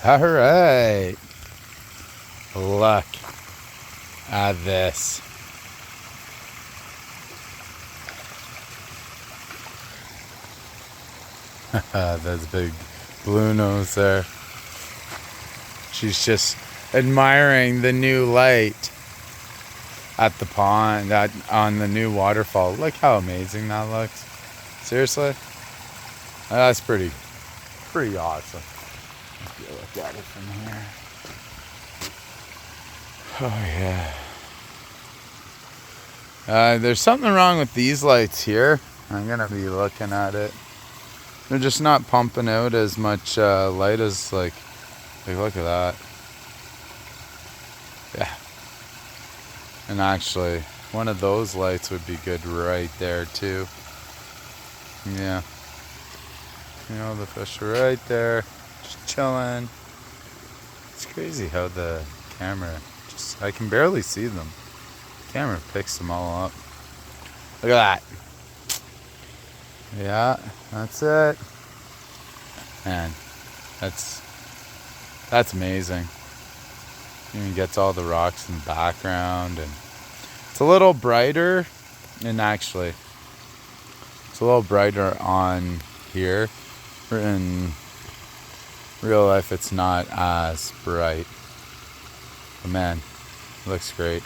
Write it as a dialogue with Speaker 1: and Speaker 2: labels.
Speaker 1: All right. Look at this. That's big blue nose there. She's just admiring the new light at the pond, on the new waterfall. Look how amazing that looks. Seriously, that's pretty awesome. If you look at it from here. Oh yeah. There's something wrong with these lights here. I'm gonna be looking at it. They're just not pumping out as much light as like look at that. Yeah. And actually, one of those lights would be good right there too. Yeah. You know, the fish are right there, just chilling. It's crazy how the camera I can barely see them. The camera picks them all up. Look at that. Yeah, that's it. Man, that's amazing. Even gets all the rocks in the background, and it's a little brighter, and actually it's a little brighter on here. In real life it's not as bright, but man, it looks great.